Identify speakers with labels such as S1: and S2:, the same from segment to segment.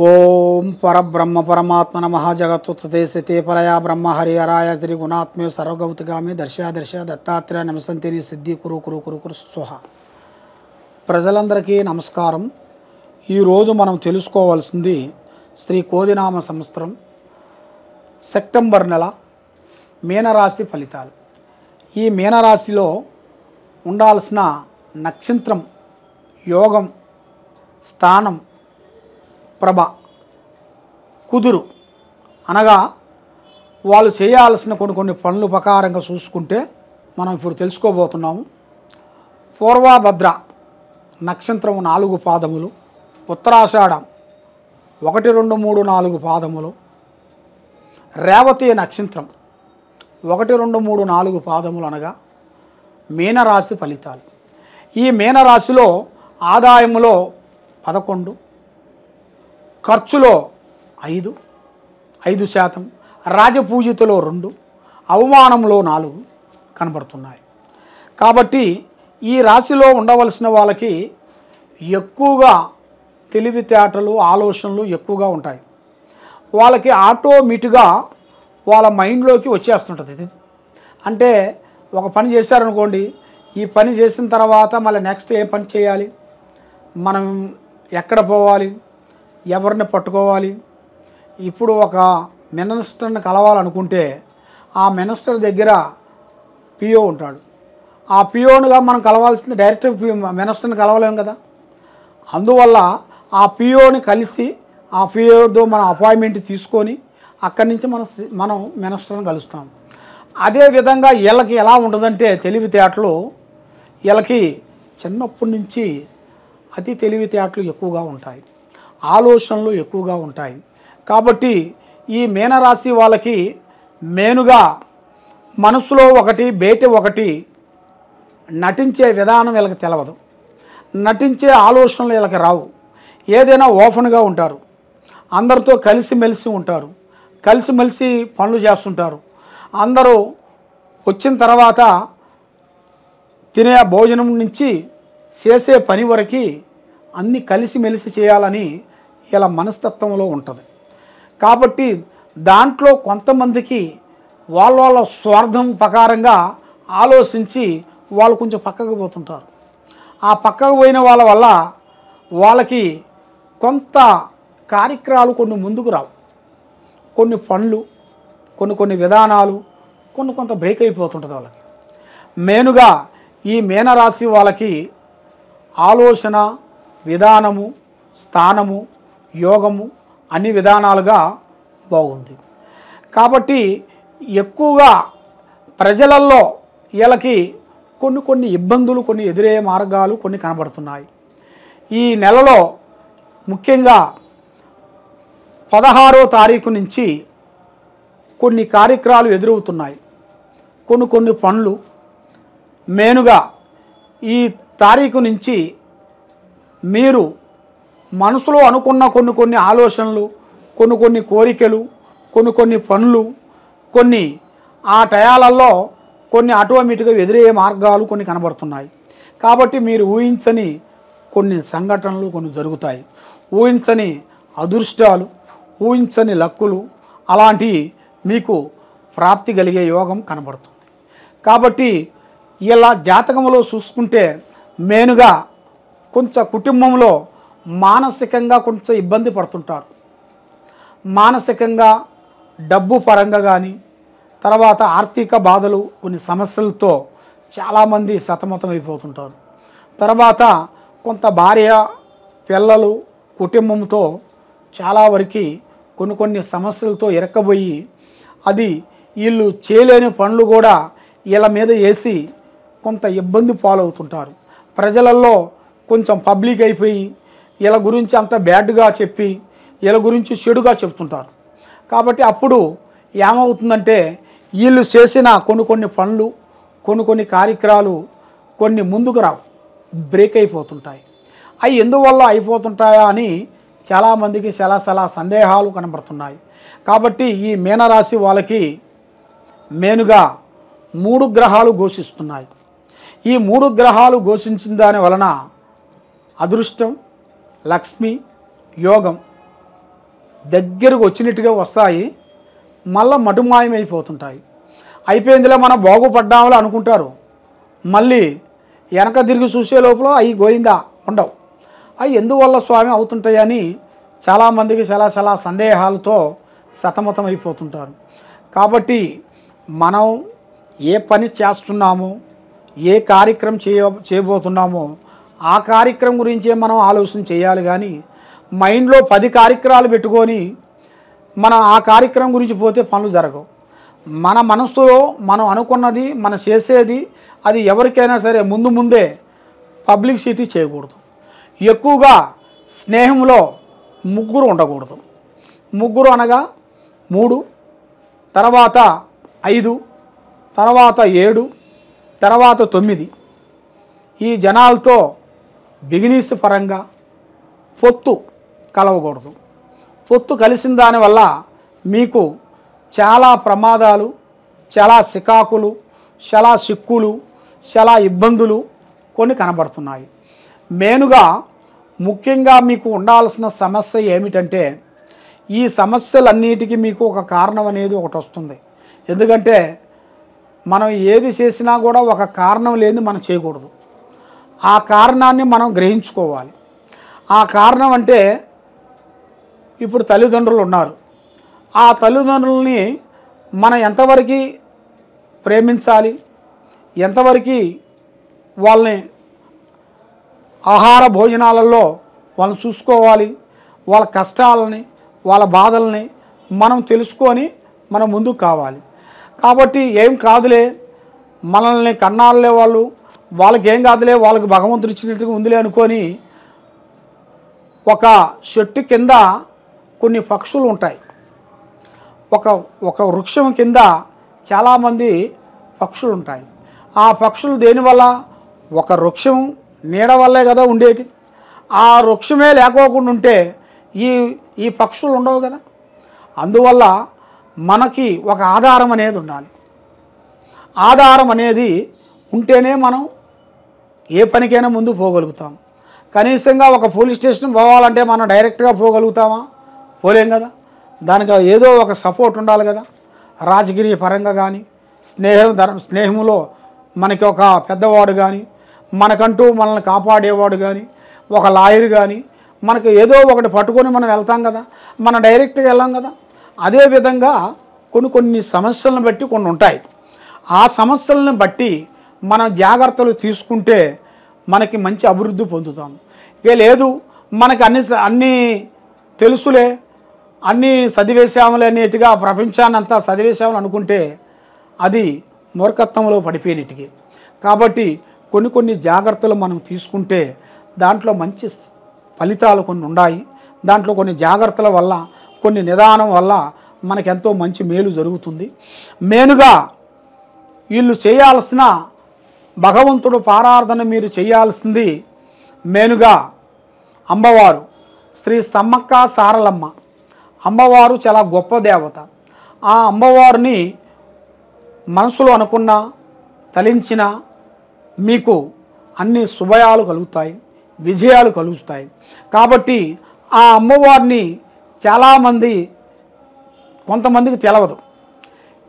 S1: ఓం పరబ్రహ్మ పరమాత్మ నమః జగత్తుత్తే సతే పరయా బ్రహ్మ హరిహరాయ శ్రీ గుణాత్మ్యో సర్వగౌతిగామి దర్శ దత్తాత్రేయ నమసంతిని సిద్ధి కురు కురు కురు కురు స్వహ. ప్రజలందరికీ నమస్కారం. ఈరోజు మనం తెలుసుకోవాల్సింది శ్రీ కోదినామ సంవత్సరం సెప్టెంబర్ నెల మీనరాశి ఫలితాలు. ఈ మీనరాశిలో ఉండాల్సిన నక్షత్రం, యోగం, స్థానం, ప్రభ, కుదురు అనగా వాళ్ళు చేయాల్సిన కొన్ని పనులు ప్రకారంగా చూసుకుంటే మనం ఇప్పుడు తెలుసుకోబోతున్నాము. పూర్వభద్ర నక్షత్రం 4 పాదములు, ఉత్తరాషాఢం 1, 2, 3, 4 పాదములు, రేవతి నక్షత్రం 1, 2, 3, 4 పాదములు అనగా మీనరాశి ఫలితాలు. ఈ మీనరాశిలో ఆదాయములో 11, ఖర్చులో 5%, రాజపూజితలో 2, అవమానంలో 4 కనబడుతున్నాయి. కాబట్టి ఈ రాశిలో ఉండవలసిన వాళ్ళకి ఎక్కువగా తెలివితేటలు, ఆలోచనలు ఎక్కువగా ఉంటాయి. వాళ్ళకి ఆటోమేటిక్గా వాళ్ళ మైండ్లోకి వచ్చేస్తుంటుంది. అంటే ఒక పని చేశారనుకోండి, ఈ పని చేసిన తర్వాత మళ్ళీ నెక్స్ట్ ఏ పని చేయాలి, మనం ఎక్కడ పోవాలి, ఎవరిని పట్టుకోవాలి. ఇప్పుడు ఒక మినిస్టర్ని కలవాలనుకుంటే ఆ మినిస్టర్ దగ్గర పిఓ ఉంటాడు. ఆ పిఓనుగా మనం కలవాల్సింది డైరెక్ట్ మినిస్టర్ని కలవలేం కదా. అందువల్ల ఆ పిఓని కలిసి ఆ పిఓతో మనం అపాయింట్మెంట్ తీసుకొని అక్కడి నుంచి మనం మినిస్టర్ని కలుస్తాం. అదేవిధంగా వీళ్ళకి ఎలా ఉంటుందంటే తెలివితేటలు, వీళ్ళకి చిన్నప్పటి నుంచి అతి తెలివితేటలు ఎక్కువగా ఉంటాయి, ఆలోచనలు ఎక్కువగా ఉంటాయి. కాబట్టి ఈ మీనరాశి వాళ్ళకి మెయిన్గా మనసులో ఒకటి, బయట ఒకటి నటించే విధానం వీళ్ళకి తెలవదు, నటించే ఆలోచనలు వీళ్ళకి రావు. ఏదైనా ఓపెన్గా ఉంటారు, అందరితో కలిసిమెలిసి ఉంటారు, కలిసిమెలిసి పనులు చేస్తుంటారు. అందరూ వచ్చిన తర్వాత తినే భోజనం నుంచి చేసే పని వరకు అన్నీ కలిసిమెలిసి చేయాలని ఇలా మనస్తత్వంలో ఉంటుంది. కాబట్టి దాంట్లో కొంతమందికి వాళ్ళ స్వార్థం ప్రకారంగా ఆలోచించి వాళ్ళు కొంచెం పక్కకు పోతుంటారు. ఆ పక్కకు పోయిన వాళ్ళ వల్ల వాళ్ళకి కొంత కార్యక్రమాలు కొన్ని ముందుకు రావు, కొన్ని పనులు, కొన్ని విధానాలు కొంత బ్రేక్ అయిపోతుంటుంది వాళ్ళకి. మెయిన్గా ఈ మీనరాశి వాళ్ళకి ఆలోచన విధానము, స్థానము, యోగము అన్ని విధానాలుగా బాగుంది. కాబట్టి ఎక్కువగా ప్రజలల్లో వీళ్ళకి కొన్ని ఇబ్బందులు, కొన్ని ఎదురయ్యే మార్గాలు కొన్ని కనబడుతున్నాయి. ఈ నెలలో ముఖ్యంగా 16వ తారీఖు నుంచి కొన్ని కార్యక్రమాలు ఎదురవుతున్నాయి, కొన్ని పనులు. మెయిన్గా ఈ తారీఖు నుంచి మీరు మనసులో అనుకున్న కొన్ని ఆలోచనలు, కొన్ని కోరికలు, కొన్ని పనులు, కొన్ని ఆ టయాలలో కొన్ని ఆటోమేటిక్గా ఎదురయ్యే మార్గాలు కొన్ని కనబడుతున్నాయి. కాబట్టి మీరు ఊహించని కొన్ని సంఘటనలు కొన్ని జరుగుతాయి, ఊహించని అదృష్టాలు, ఊహించని లక్కులు అలాంటివి మీకు ప్రాప్తి కలిగే యోగం కనబడుతుంది. కాబట్టి ఇలా జాతకంలో చూసుకుంటే మెయిన్గా కొంచెం కుటుంబంలో మానసికంగా కొంచెం ఇబ్బంది పడుతుంటారు. మానసికంగా డబ్బు పరంగా కానీ, తర్వాత ఆర్థిక బాధలు, కొన్ని సమస్యలతో చాలామంది సతమతం అయిపోతుంటారు. తర్వాత కొంత భార్య, పిల్లలు, కుటుంబంతో చాలా వరకు కొన్ని సమస్యలతో ఇరక్కబోయి అది వీళ్ళు చేయలేని పనులు కూడా వీళ్ళ మీద వేసి కొంత ఇబ్బంది పాలవుతుంటారు. ప్రజలలో కొంచెం పబ్లిక్ అయిపోయి వీళ్ళ గురించి అంత బ్యాడ్గా చెప్పి వీళ్ళ గురించి చెడుగా చెప్తుంటారు. కాబట్టి అప్పుడు ఏమవుతుందంటే వీళ్ళు చేసిన కొన్ని పనులు, కొన్ని కార్యక్రమాలు కొన్ని ముందుకు రావు, బ్రేక్ అయిపోతుంటాయి. అవి ఎందువల్ల అయిపోతుంటాయా అని చాలామందికి చాలా సందేహాలు కనబడుతున్నాయి. కాబట్టి ఈ మీనరాశి వాళ్ళకి మెయిన్గా 3 గ్రహాలు ఘోషిస్తున్నాయి. ఈ 3 గ్రహాలు ఘోషించిన దాని వలన అదృష్టం, లక్ష్మి, యోగం దగ్గరకు వచ్చినట్టుగా వస్తాయి, మళ్ళీ మటుమాయమైపోతుంటాయి. అయిపోయిందిలే మనం బాగుపడ్డామని అనుకుంటారు, మళ్ళీ వెనక తిరిగి చూసే లోపల అవి గోయిందా ఉండవు. అవి ఎందువల్ల స్వామి అవుతుంటాయని చాలామందికి చాలా సందేహాలతో సతమతం అయిపోతుంటారు. కాబట్టి మనం ఏ పని చేస్తున్నామో, ఏ కార్యక్రమం చేయబోతున్నామో ఆ కార్యక్రమం గురించే మనం ఆలోచన చేయాలి. కానీ మైండ్లో 10 కార్యక్రమాలు పెట్టుకొని మనం ఆ కార్యక్రమం గురించి పోతే పనులు జరగవు. మన మనసులో మనం అనుకున్నది, మనం చేసేది అది ఎవరికైనా సరే ముందే పబ్లిసిటీ చేయకూడదు. ఎక్కువగా స్నేహంలో ముగ్గురు ఉండకూడదు. ముగ్గురు అనగా 3, తర్వాత 5, తర్వాత 7, తర్వాత 9 ఈ జనాలతో బిజినెస్ పరంగా పొత్తు కలవకూడదు. పొత్తు కలిసిన దానివల్ల మీకు చాలా ప్రమాదాలు, చాలా సికాకులు, చాలా సిక్కులు, చాలా ఇబ్బందులు కొన్ని కనబడుతున్నాయి. మెయిన్గా ముఖ్యంగా మీకు ఉండాల్సిన సమస్య ఏమిటంటే, ఈ సమస్యలన్నిటికీ మీకు ఒక కారణం అనేది ఒకటి వస్తుంది. ఎందుకంటే మనం ఏది చేసినా కూడా ఒక కారణం లేని మనం చేయకూడదు. ఆ కారణాన్ని మనం గ్రహించుకోవాలి. ఆ కారణం అంటే ఇప్పుడు తల్లిదండ్రులు ఉన్నారు. ఆ తల్లిదండ్రులని మనం ఎంతవరకు ప్రేమించాలి, ఎంతవరకు వాళ్ళని ఆహార భోజనాలలో వాళ్ళని చూసుకోవాలి, వాళ్ళ కష్టాలని, వాళ్ళ బాధల్ని మనం తెలుసుకొని మనం ముందుకు కావాలి. కాబట్టి ఏం కాదులే, మనల్ని కన్నాళ్ళే వాళ్ళకి ఏం కాదులే, వాళ్ళకి భగవంతుడు ఇచ్చినట్టుగా ఉందిలే అనుకొని ఒక చెట్టు కింద కొన్ని పక్షులు ఉంటాయి. ఒక వృక్షం కింద చాలామంది పక్షులు ఉంటాయి. ఆ పక్షులు దేనివల్ల? ఒక వృక్షం నీడ వల్లే కదా ఉండేది. ఆ వృక్షమే లేకోకుండా ఉంటే ఈ పక్షులు ఉండవు కదా. అందువల్ల మనకి ఒక ఆధారం అనేది ఉండాలి. ఆధారం అనేది ఉంటేనే మనం ఏ పనికైనా ముందు పోగలుగుతాం. కనీసంగా ఒక పోలీస్ స్టేషన్ పోవాలంటే మనం డైరెక్ట్గా పోగలుగుతామా? పోలేం కదా. దానికి ఏదో ఒక సపోర్ట్ ఉండాలి కదా. రాజకీయ పరంగా కానీ, స్నేహంలో మనకి ఒక పెద్దవాడు కానీ, మనకంటూ మనల్ని కాపాడేవాడు కానీ, ఒక లాయర్ కానీ, మనకు ఏదో ఒకటి పట్టుకొని మనం వెళ్తాం కదా. మనం డైరెక్ట్గా వెళ్ళాం కదా. అదేవిధంగా కొన్ని సమస్యలను బట్టి కొన్ని ఉంటాయి. ఆ సమస్యలను బట్టి మనం జాగ్రత్తలు తీసుకుంటే మనకి మంచి అభివృద్ధి పొందుతాం. ఇక లేదు మనకి అన్నీ తెలుసులే, అన్నీ చదివేశాములే అనేట్టుగా ప్రపంచాన్ని అంతా చదివేశామని అనుకుంటే అది మూర్ఖత్వంలో పడిపోయినట్టుగా. కాబట్టి కొన్ని జాగ్రత్తలు మనం తీసుకుంటే దాంట్లో మంచి ఫలితాలు కొన్ని ఉన్నాయి. దాంట్లో కొన్ని జాగ్రత్తల వల్ల, కొన్ని నిదానం వల్ల మనకెంతో మంచి మేలు జరుగుతుంది. మెయిన్గా వీళ్ళు చేయాల్సిన భగవంతుడు పారార్థన మీరు చేయాల్సింది మెయిన్గా అమ్మవారు శ్రీ సమ్మక్క సారలమ్మ. అమ్మవారు చాలా గొప్ప దేవత. ఆ అమ్మవారిని మనసులో అనుకున్నా, తలించినా మీకు అన్ని శుభయాలు కలుగుతాయి, విజయాలు కలుగుతాయి. కాబట్టి ఆ అమ్మవారిని చాలామంది, కొంతమందికి తెలవదు.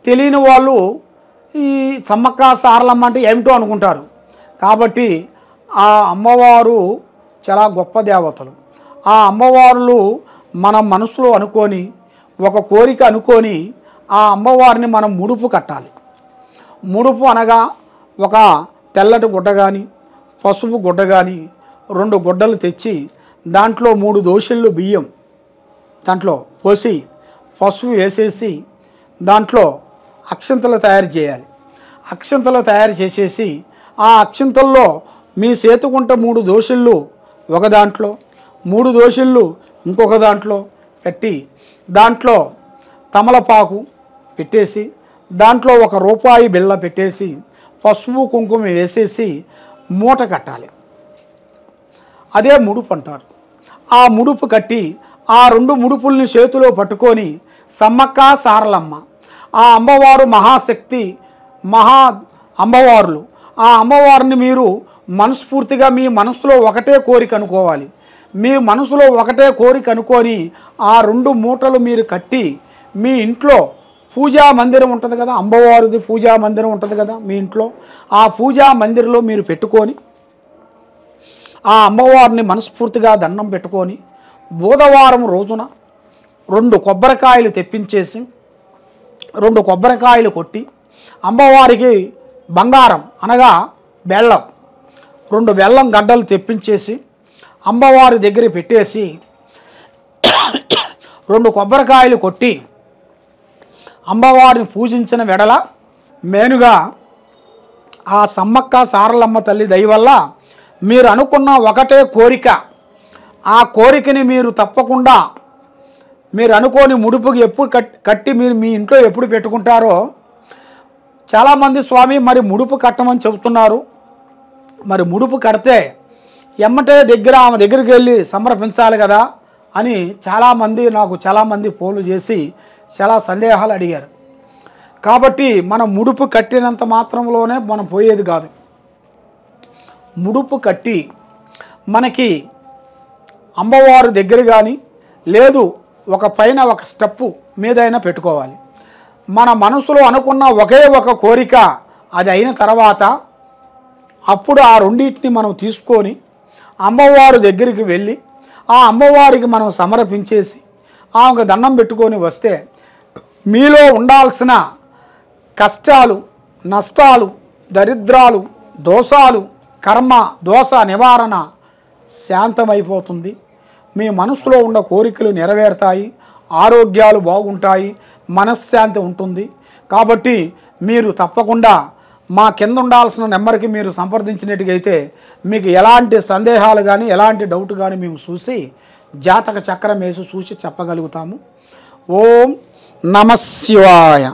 S1: తెలియని వాళ్ళు ఈ సమ్మక్క సారలమ్మ అంటే ఏమిటో అనుకుంటారు. కాబట్టి ఆ అమ్మవారు చాలా గొప్ప దేవతలు. ఆ అమ్మవారులు మన మనసులో అనుకొని, ఒక కోరిక అనుకొని ఆ అమ్మవారిని మనం ముడుపు కట్టాలి. ముడుపు అనగా ఒక తెల్లటి గుడ్డ కానీ, పసుపు గుడ్డ కానీ 2 గుడ్డలు తెచ్చి దాంట్లో 3 దోశళ్ళు బియ్యం దాంట్లో పోసి పసుపు వేసేసి దాంట్లో అక్షంతలు తయారు చేయాలి. అక్షంతలు తయారు చేసేసి ఆ అక్షంతల్లో మీ చేతుకుంట 3 దోశళ్ళు ఒక దాంట్లో, 3 దోశళ్ళు ఇంకొక దాంట్లో పెట్టి దాంట్లో తమలపాకు పెట్టేసి దాంట్లో ₹1 బిళ్ళ పెట్టేసి పసుపు కుంకుమ వేసేసి మూట కట్టాలి. అదే ముడుపు అంటారు. ఆ ముడుపు కట్టి ఆ 2 ముడుపుల్ని చేతిలో పట్టుకొని సమ్మక్క సారలమ్మ, ఆ అమ్మవారు మహాశక్తి, అమ్మవార్లు. ఆ అమ్మవారిని మీరు మనస్ఫూర్తిగా మీ మనసులో ఒకటే కోరిక అనుకోవాలి. మీ మనసులో ఒకటే కోరిక అనుకొని ఆ 2 మూటలు మీరు కట్టి మీ ఇంట్లో పూజా మందిరం ఉంటుంది కదా, అమ్మవారిది పూజా మందిరం ఉంటుంది కదా మీ ఇంట్లో, ఆ పూజా మందిరంలో మీరు పెట్టుకొని ఆ అమ్మవారిని మనస్ఫూర్తిగా దండం పెట్టుకొని బుధవారం రోజున 2 కొబ్బరికాయలు తెప్పించేసి 2 కొబ్బరికాయలు కొట్టి అమ్మవారికి బంగారం అనగా బెల్లం 2 బెల్లం గడ్డలు తెప్పించేసి అమ్మవారి దగ్గర పెట్టేసి 2 కొబ్బరికాయలు కొట్టి అమ్మవారిని పూజించిన వెడల మేనుగా ఆ సమ్మక్క సారలమ్మ తల్లి దయ వల్ల మీరు అనుకున్న ఒకటే కోరిక, ఆ కోరికని మీరు తప్పకుండా మీరు అనుకోని ముడుపుకి ఎప్పుడు కట్టి మీరు మీ ఇంట్లో ఎప్పుడు పెట్టుకుంటారో. చాలామంది స్వామి మరి ముడుపు కట్టమని చెబుతున్నారు, మరి ముడుపు కడితే ఎమ్మటే ఆమె దగ్గరికి వెళ్ళి సమర్పించాలి కదా అని చాలామంది ఫోన్లు చేసి చాలా సందేహాలు అడిగారు. కాబట్టి మనం ముడుపు కట్టినంత మాత్రంలోనే మనం పోయేది కాదు. ముడుపు కట్టి మనకి అమ్మవారి దగ్గర కానీ లేదు ఒక పైన ఒక స్టెప్పు మీదైనా పెట్టుకోవాలి. మన మనసులో అనుకున్న ఒకే ఒక కోరిక అది అయిన తర్వాత అప్పుడు ఆ రెండింటిని మనం తీసుకొని అమ్మవారి దగ్గరికి వెళ్ళి ఆ అమ్మవారికి మనం సమర్పించేసి ఆమెకు దండం పెట్టుకొని వస్తే మీలో ఉండాల్సిన కష్టాలు, నష్టాలు, దరిద్రాలు, దోషాలు, కర్మ దోష నివారణ శాంతమైపోతుంది. మీ మనసులో ఉన్న కోరికలు నెరవేరుతాయి, ఆరోగ్యాలు బాగుంటాయి, మనశ్శాంతి ఉంటుంది. కాబట్టి మీరు తప్పకుండా మా కింద ఉండాల్సిన నెంబర్కి మీరు సంప్రదించినట్టుగైతే మీకు ఎలాంటి సందేహాలు కానీ ఎలాంటి డౌట్ కానీ మేము చూసి జాతక చక్రం వేసి చూసి చెప్పగలుగుతాము. ఓం నమః శివాయ.